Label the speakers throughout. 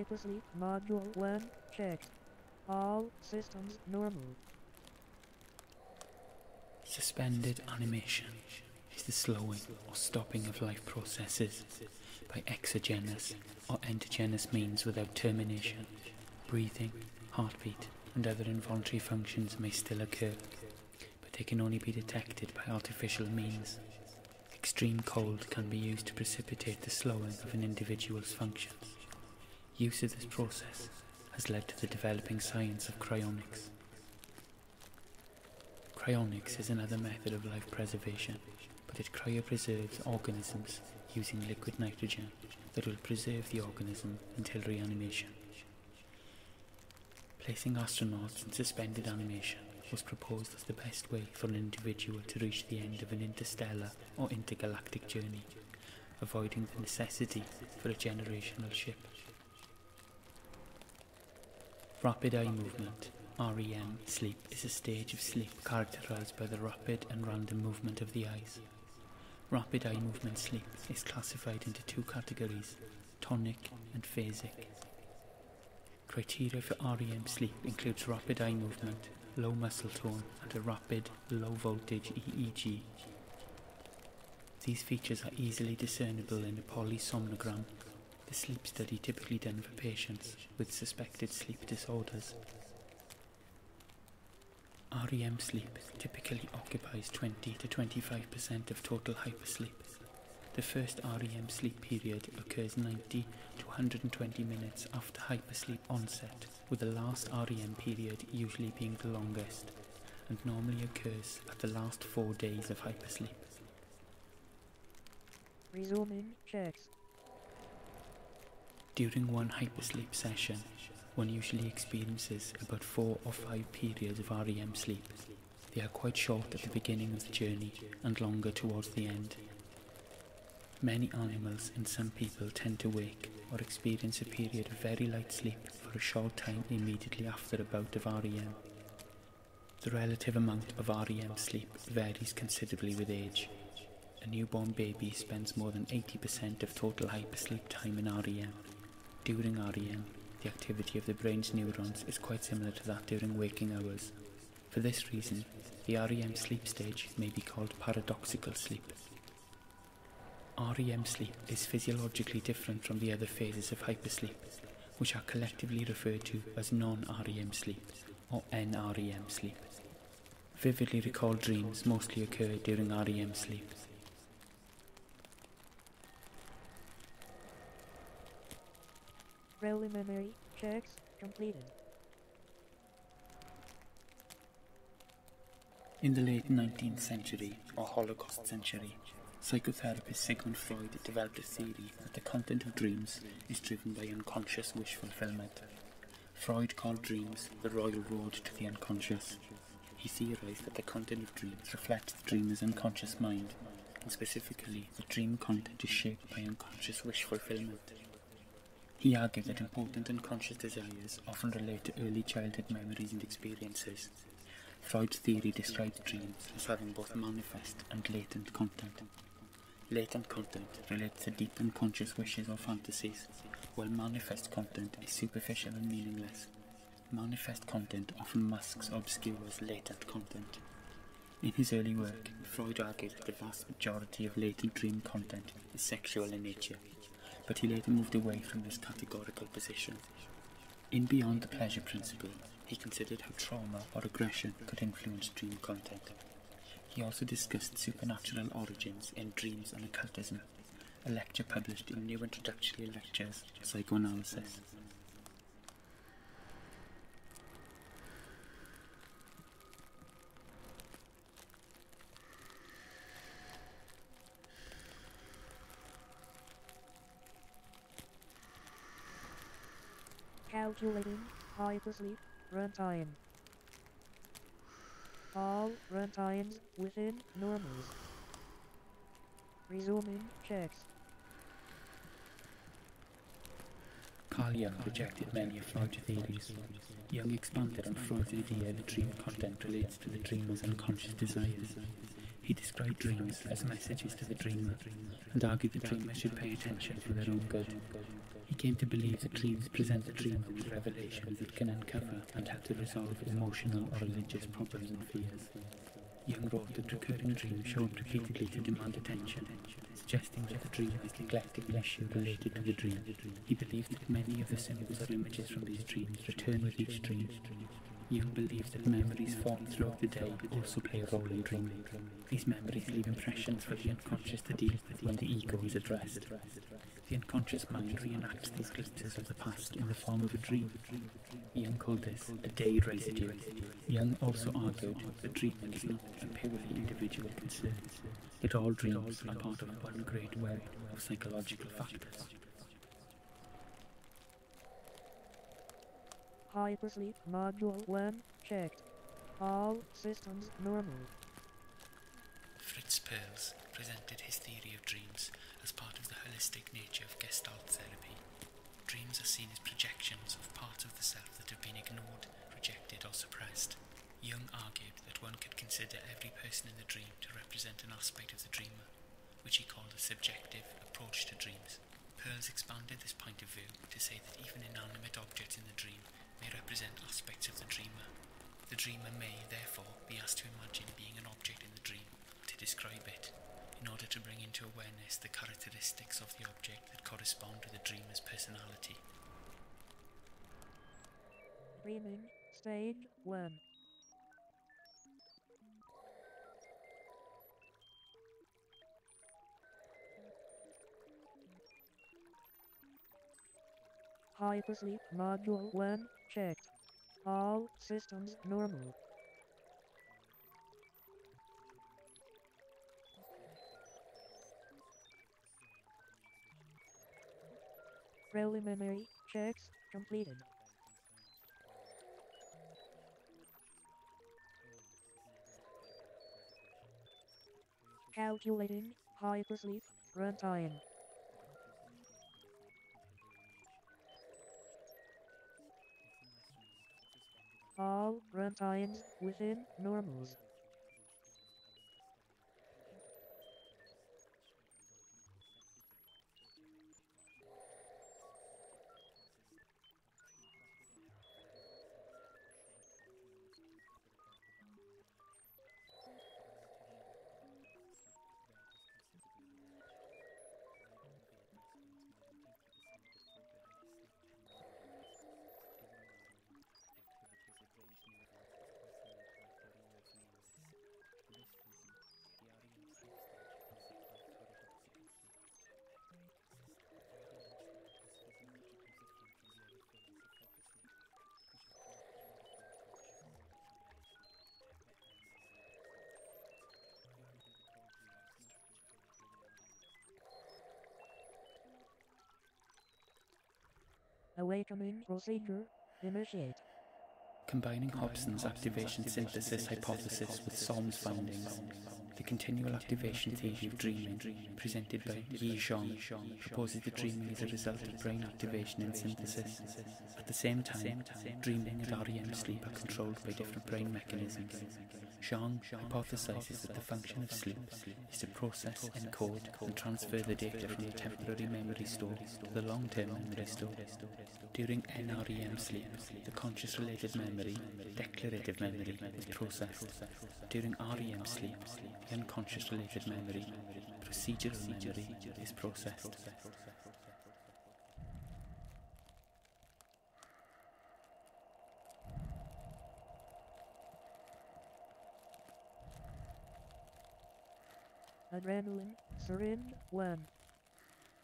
Speaker 1: Hypersleep Module 1 checked. All systems normal.
Speaker 2: Suspended animation is the slowing or stopping of life processes by exogenous or endogenous means without termination. Breathing, heartbeat, and other involuntary functions may still occur, but they can only be detected by artificial means. Extreme cold can be used to precipitate the slowing of an individual's functions. Use of this process has led to the developing science of cryonics. Cryonics is another method of life preservation, but it cryopreserves organisms using liquid nitrogen that will preserve the organism until reanimation. Placing astronauts in suspended animation was proposed as the best way for an individual to reach the end of an interstellar or intergalactic journey, avoiding the necessity for a generational ship. Rapid eye movement, REM sleep, is a stage of sleep characterized by the rapid and random movement of the eyes. Rapid eye movement sleep is classified into two categories, tonic and phasic. Criteria for REM sleep includes rapid eye movement, low muscle tone, and a rapid, low-voltage EEG. These features are easily discernible in a polysomnogram, the sleep study typically done for patients with suspected sleep disorders. REM sleep typically occupies 20 to 25% of total hypersleep. The first REM sleep period occurs 90 to 120 minutes after hypersleep onset, with the last REM period usually being the longest, and normally occurs at the last 4 days of hypersleep.
Speaker 1: Resuming checks.
Speaker 2: During one hypersleep session, one usually experiences about 4 or 5 periods of REM sleep. They are quite short at the beginning of the journey and longer towards the end. Many animals and some people tend to wake or experience a period of very light sleep for a short time immediately after a bout of REM. The relative amount of REM sleep varies considerably with age. A newborn baby spends more than 80% of total hypersleep time in REM. During REM, the activity of the brain's neurons is quite similar to that during waking hours. For this reason, the REM sleep stage may be called paradoxical sleep. REM sleep is physiologically different from the other phases of hypersleep, which are collectively referred to as non-REM sleep or NREM sleep. Vividly recalled dreams mostly occur during REM sleep.
Speaker 1: Preliminary checks completed.
Speaker 2: In the late 19th century, or Holocaust Century, psychotherapist Sigmund Freud developed a theory that the content of dreams is driven by unconscious wish fulfillment. Freud called dreams the royal road to the unconscious. He theorized that the content of dreams reflects the dreamer's unconscious mind, and specifically, the dream content is shaped by unconscious wish fulfillment. He argued that important unconscious desires often relate to early childhood memories and experiences. Freud's theory describes dreams as having both manifest and latent content. Latent content relates to deep unconscious wishes or fantasies, while manifest content is superficial and meaningless. Manifest content often masks or obscures latent content. In his early work, Freud argued that the vast majority of latent dream content is sexual in nature, but he later moved away from this categorical position. In Beyond the Pleasure Principle, he considered how trauma or aggression could influence dream content. He also discussed supernatural origins in dreams and occultism, a lecture published in New Introductory Lectures, Psychoanalysis.
Speaker 1: Calculating hypersleep runtime. All runtimes within normals. Resuming checks.
Speaker 2: Carl Jung rejected many of Freud's theories. Jung expanded on Freud's idea that dream content relates to the dreamer's unconscious desires. He described dreams as messages to the dreamer, and argued that dreamers should pay attention for their own good. He came to believe that dreams present the dreamer with revelations that can uncover and help to resolve emotional or religious problems and fears. Jung wrote that recurring dreams show up repeatedly to demand attention, suggesting that the dreamer is neglecting an issue related to the dream. He believed that many of the symbols or images from these dreams return with each dream. Jung believes that memories formed throughout the day also play a role in dreaming. These memories leave impressions for the unconscious to deal with when the ego is addressed. The unconscious mind reenacts these glimpses of the past in the form of a dream. Jung called this a day residue. Jung also argued that dreaming is not a purely individual concern, that all dreams are part of one great web of psychological factors.
Speaker 1: Hypersleep Module 1 checked. All systems normal.
Speaker 2: Fritz Perls presented his theory of dreams as part of the holistic nature of Gestalt therapy. Dreams are seen as projections of parts of the self that have been ignored, rejected or suppressed. Jung argued that one could consider every person in the dream to represent an aspect of the dreamer, which he called a subjective approach to dreams. Perls expanded this point of view to say that even inanimate objects in the dream may represent aspects of the dreamer. The dreamer may, therefore, be asked to imagine being an object in the dream, to describe it, in order to bring into awareness the characteristics of the object that correspond to the dreamer's personality.
Speaker 1: Dreaming Stage 1. Hypersleep Module 1 checked. All systems normal. Preliminary checks completed. Calculating hypersleep runtime. All runtimes within normals. Awakening procedure initiate.
Speaker 2: Combining Hobson's activation synthesis hypothesis with Solm's findings, the continual activation theory of dreaming, presented by Yi Zhong, proposes that dreaming is a result of brain activation and synthesis. At the same time, dreaming and REM sleep are controlled by different brain mechanisms. Zhong hypothesizes that the function of sleep is to process, encode, and transfer the data from the temporary memory store to the long-term memory store. During NREM sleep, the conscious-related memory, declarative memory, is processed. During REM sleep, the unconscious-related memory, procedural memory, is processed.
Speaker 1: Adrenaline, syringe 1.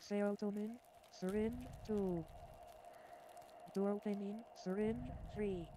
Speaker 1: Serotonin, syringe 2. Dopamine, syringe 3.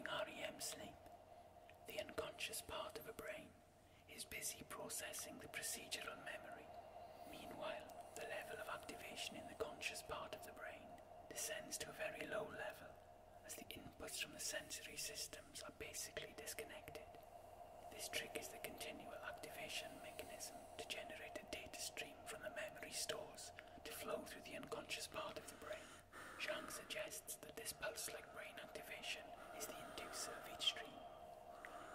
Speaker 2: during REM sleep, the unconscious part of a brain is busy processing the procedural memory. Meanwhile, the level of activation in the conscious part of the brain descends to a very low level, as the inputs from the sensory systems are basically disconnected. This triggers the continual activation mechanism to generate a data stream from the memory stores to flow through the unconscious part of the brain. Zhang suggests that this pulse-like brain activation is the inducer of each dream.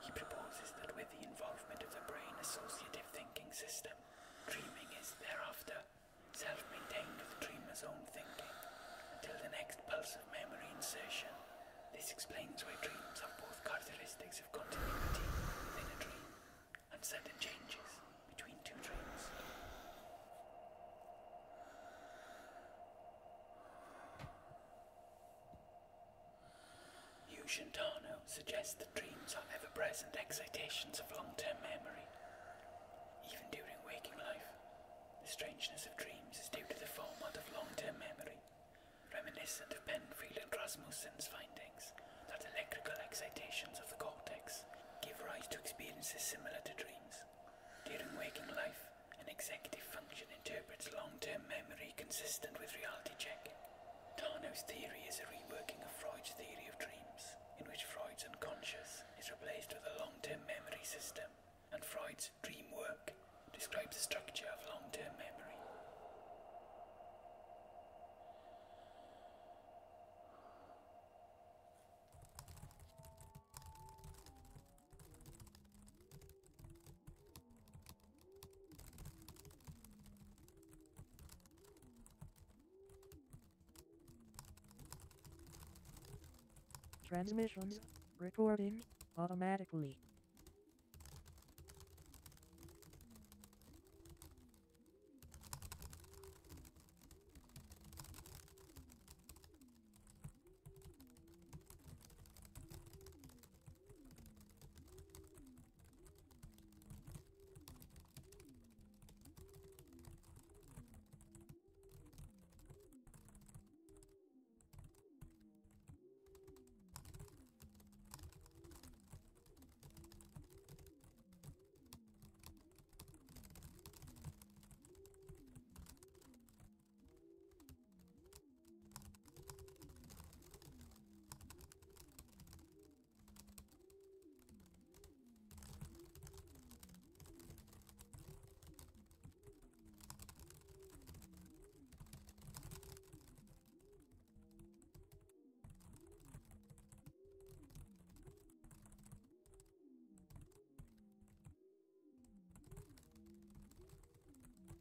Speaker 2: He proposes that with the involvement of the brain associative thinking system, dreaming is thereafter self-maintained with the dreamer's own thinking until the next pulse of memory insertion. This explains why dreams have both characteristics of continuity within a dream and sudden changes between two dreams. Tano suggests that dreams are ever-present excitations of long-term memory, even during waking life. The strangeness of dreams is due to the format of long-term memory, reminiscent of Penfield and Rasmussen's findings that electrical excitations of the cortex give rise to experiences similar to dreams. During waking life, an executive function interprets long-term memory consistent with reality checking. Tano's theory is a reworking of Freud's theory of dreams, in which Freud's unconscious is replaced with a long-term memory system, and Freud's dream work describes the structure of long-term memory.
Speaker 1: Transmissions recording automatically.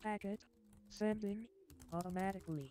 Speaker 1: Packet sending automatically.